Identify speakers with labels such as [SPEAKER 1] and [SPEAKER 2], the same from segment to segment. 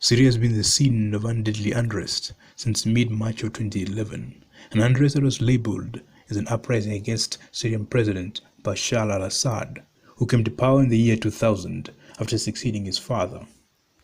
[SPEAKER 1] Syria has been the scene of undeadly unrest since mid-March of 2011, an unrest that was labeled as an uprising against Syrian President Bashar Al Assad, who came to power in the year 2000 after succeeding his father.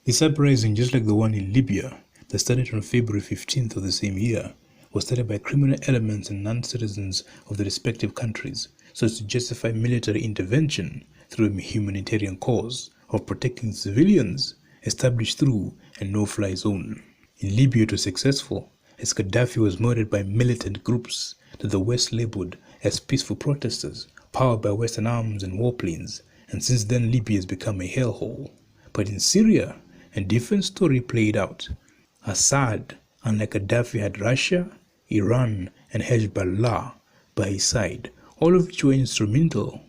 [SPEAKER 1] This uprising, just like the one in Libya that started on February 15th of the same year, was started by criminal elements and non-citizens of the respective countries so as to justify military intervention through a humanitarian cause of protecting civilians established through a no-fly zone. In Libya it was successful as Gaddafi was murdered by militant groups that the West labeled as peaceful protesters powered by Western arms and warplanes, and since then Libya has become a hellhole. But in Syria, a different story played out. Assad, unlike Gaddafi, had Russia, Iran and Hezbollah by his side, all of which were instrumental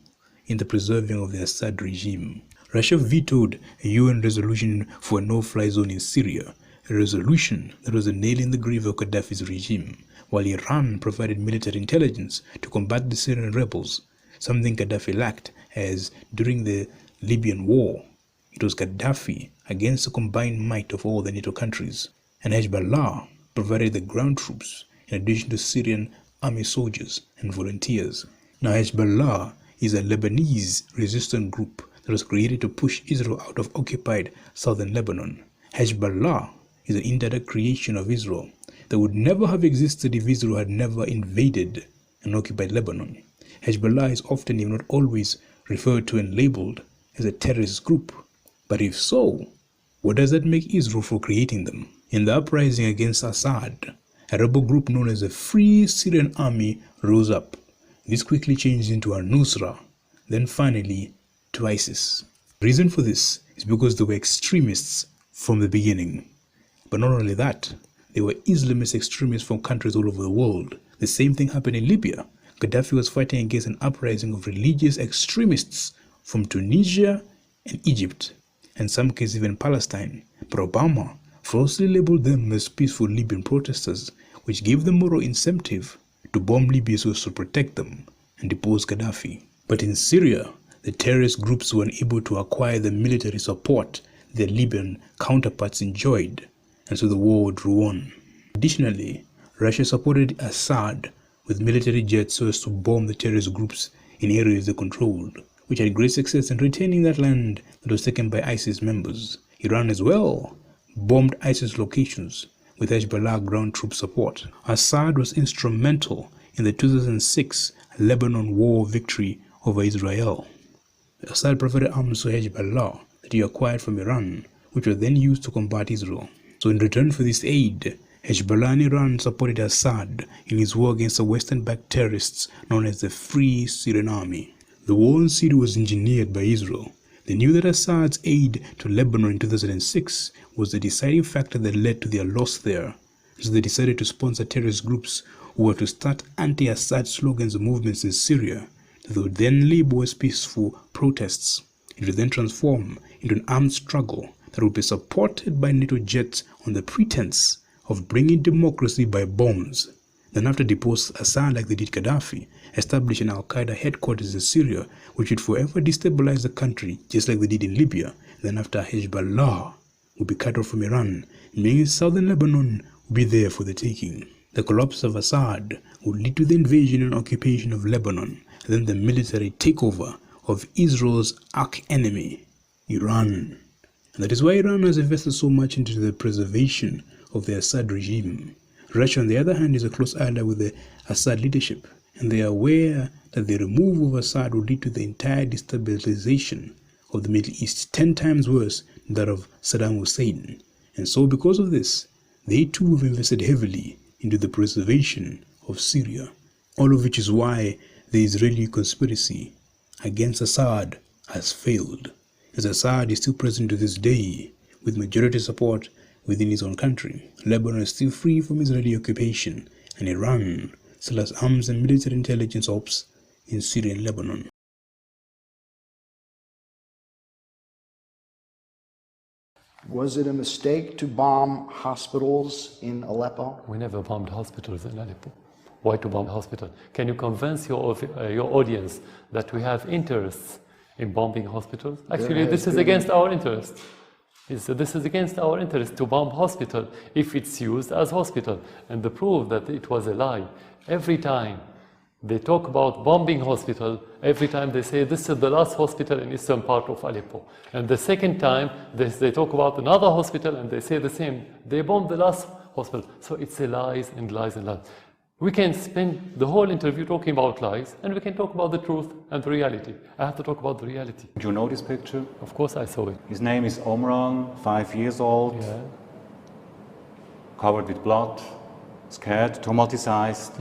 [SPEAKER 1] in the preserving of the Assad regime. Russia vetoed a UN resolution for a no-fly zone in Syria, a resolution that was a nail in the grave of Gaddafi's regime, while Iran provided military intelligence to combat the Syrian rebels, something Gaddafi lacked, as during the Libyan war, it was Gaddafi against the combined might of all the NATO countries, and Hezbollah provided the ground troops in addition to Syrian army soldiers and volunteers. Now Hezbollah is a Lebanese resistance group that was created to push Israel out of occupied southern Lebanon. Hezbollah is an indirect creation of Israel that would never have existed if Israel had never invaded and occupied Lebanon. Hezbollah is often, if not always, referred to and labeled as a terrorist group. But if so, what does that make Israel for creating them? In the uprising against Assad, a rebel group known as the Free Syrian Army rose up. This quickly changed into al-Nusra, then finally to ISIS. The reason for this is because they were extremists from the beginning. But not only that, they were Islamist extremists from countries all over the world. The same thing happened in Libya. Gaddafi was fighting against an uprising of religious extremists from Tunisia and Egypt, and some cases even Palestine. But Obama falsely labeled them as peaceful Libyan protesters, which gave them moral incentive to bomb Libya so as to protect them and depose Gaddafi. But in Syria, the terrorist groups were unable to acquire the military support their Libyan counterparts enjoyed, and so the war drew on. Additionally, Russia supported Assad with military jets so as to bomb the terrorist groups in areas they controlled, which had great success in retaining that land that was taken by ISIS members. Iran as well bombed ISIS locations with Hezbollah ground troop support. Assad was instrumental in the 2006 Lebanon war victory over Israel. Assad provided arms to Hezbollah that he acquired from Iran, which were then used to combat Israel. So in return for this aid, Hezbollah and Iran supported Assad in his war against the Western-backed terrorists known as the Free Syrian Army. The war in Syria was engineered by Israel. They knew that Assad's aid to Lebanon in 2006 was the deciding factor that led to their loss there. So they decided to sponsor terrorist groups who were to start anti-Assad slogans and movements in Syria that they would then label as peaceful protests. It would then transform into an armed struggle that would be supported by NATO jets on the pretense of bringing democracy by bombs. Then after depose Assad like they did Gaddafi, establish an Al-Qaeda headquarters in Syria, which would forever destabilize the country just like they did in Libya. Then after Hezbollah would be cut off from Iran, meaning southern Lebanon would be there for the taking. The collapse of Assad would lead to the invasion and occupation of Lebanon, and then the military takeover of Israel's arch-enemy, Iran. And that is why Iran has invested so much into the preservation of the Assad regime. Russia, on the other hand, is a close ally with the Assad leadership, and they are aware that the removal of Assad will lead to the entire destabilization of the Middle East, 10 times worse than that of Saddam Hussein. And so because of this, they too have invested heavily into the preservation of Syria, all of which is why the Israeli conspiracy against Assad has failed, as Assad is still present to this day with majority support within his own country. Lebanon is still free from Israeli occupation, and Iran still has arms and military intelligence ops in Syria and Lebanon.
[SPEAKER 2] Was it a mistake to bomb hospitals in Aleppo?
[SPEAKER 3] We never bombed hospitals in Aleppo. Why to bomb hospitals? Can you convince your audience that we have interests in bombing hospitals? Actually, this is against our interests. This is against our interest to bomb hospital if it's used as hospital. And the proof that it was a lie, every time they talk about bombing hospital, every time they say this is the last hospital in eastern part of Aleppo. And the second time they talk about another hospital and they say the same. They bombed the last hospital. So it's a lies and lies and lies. We can spend the whole interview talking about lies, and we can talk about the truth and the reality. I have to talk about the reality.
[SPEAKER 4] Do you know this picture?
[SPEAKER 3] Of course I saw it.
[SPEAKER 4] His name is Omran, 5 years old,
[SPEAKER 3] Yeah.
[SPEAKER 4] covered with blood, scared, traumatized.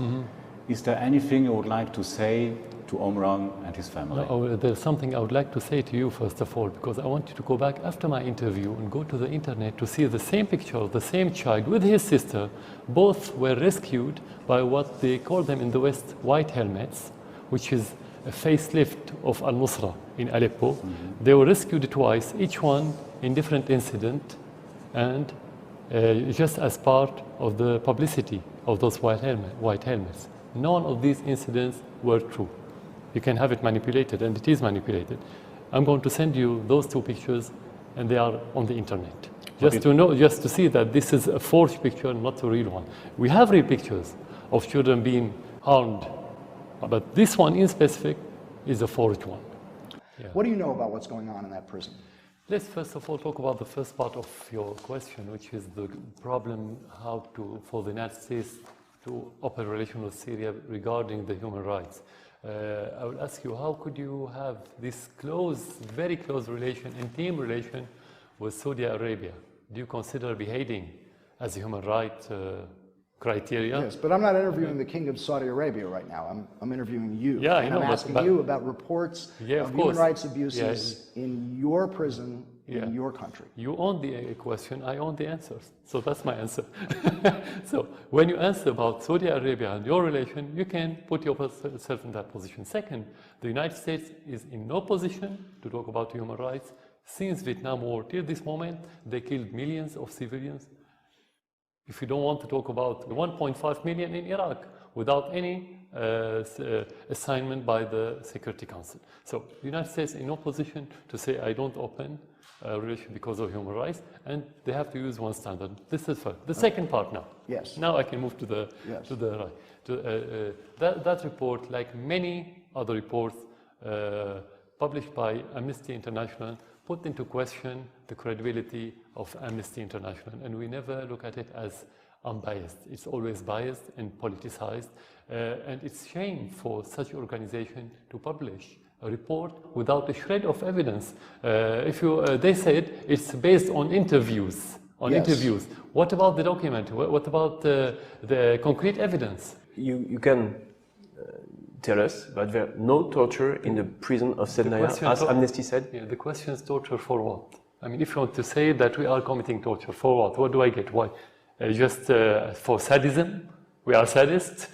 [SPEAKER 4] Is there anything you would like to say to Omran and his family?
[SPEAKER 3] No, there's something I would like to say to you first of all, because I want you to go back after my interview and go to the internet to see the same picture of the same child with his sister. Both were rescued by what they call them in the West white helmets, which is a facelift of Al-Nusra in Aleppo. They were rescued twice, each one in different incident, and just as part of the publicity of those white helmets. None of these incidents were true. You can have it manipulated, and it is manipulated. I'm going to send you those two pictures, and they are on the internet. Just to see that this is a forged picture, not a real one. We have real pictures of children being harmed, but this one in specific is a forged one. Yeah.
[SPEAKER 2] What do you know about what's going on in that prison?
[SPEAKER 3] Let's first of all talk about the first part of your question, which is the problem for the United States to open relations with Syria regarding the human rights. I will ask you, how could you have this very close relation, intimate relation with Saudi Arabia? Do you consider behaving as a human rights criteria?
[SPEAKER 2] Yes, but I'm not interviewing the King of Saudi Arabia right now. I'm interviewing you.
[SPEAKER 3] Yeah,
[SPEAKER 2] and I'm asking you about reports of human rights abuses in your prison, in your country.
[SPEAKER 3] You own the question, I own the answers. So that's my answer. So when you answer about Saudi Arabia and your relation, you can put yourself in that position. Second, the United States is in no position to talk about human rights. Since Vietnam War till this moment, they killed millions of civilians. If you don't want to talk about 1.5 million in Iraq without any assignment by the Security Council. So the United States is in no position to say, I don't open a relation because of human rights, and they have to use one standard. This is first. The second part now.
[SPEAKER 2] Yes.
[SPEAKER 3] Now I can move to the right. That report, like many other reports published by Amnesty International, put into question the credibility of Amnesty International, and we never look at it as unbiased. It's always biased and politicized, and it's shame for such organization to publish a report without a shred of evidence. They said it's based on interviews. Interviews. What about the document? What about the concrete evidence?
[SPEAKER 5] You can tell us that there no torture in the prison of Sednaya, as Amnesty said?
[SPEAKER 3] Yeah, the question is torture for what? I mean, if you want to say that we are committing torture, for what? What do I get? Why? Just for sadism? We are sadists?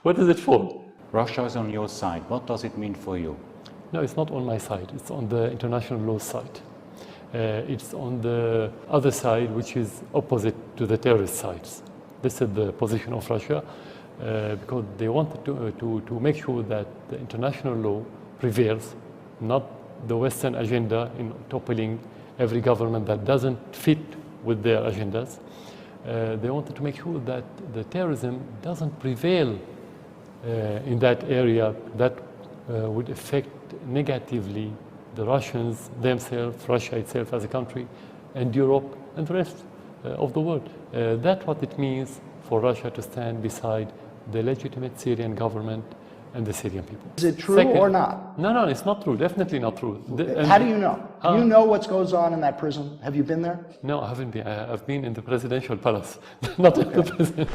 [SPEAKER 3] What is it for?
[SPEAKER 4] Russia is on your side. What does it mean for you?
[SPEAKER 3] No, it's not on my side. It's on the international law side. It's on the other side, which is opposite to the terrorist sides. This is the position of Russia, because they wanted to make sure that the international law prevails, not the Western agenda in toppling every government that doesn't fit with their agendas. They wanted to make sure that the terrorism doesn't prevail in that area that would affect negatively the Russians themselves, Russia itself as a country, and Europe and the rest of the world. That's what it means for Russia to stand beside the legitimate Syrian government and the Syrian people.
[SPEAKER 2] Is it true or not?
[SPEAKER 3] No, it's not true. Definitely not true.
[SPEAKER 2] How do you know? Do you know what goes on in that prison? Have you been there?
[SPEAKER 3] No, I haven't been. I've been in the presidential palace, not in the prison.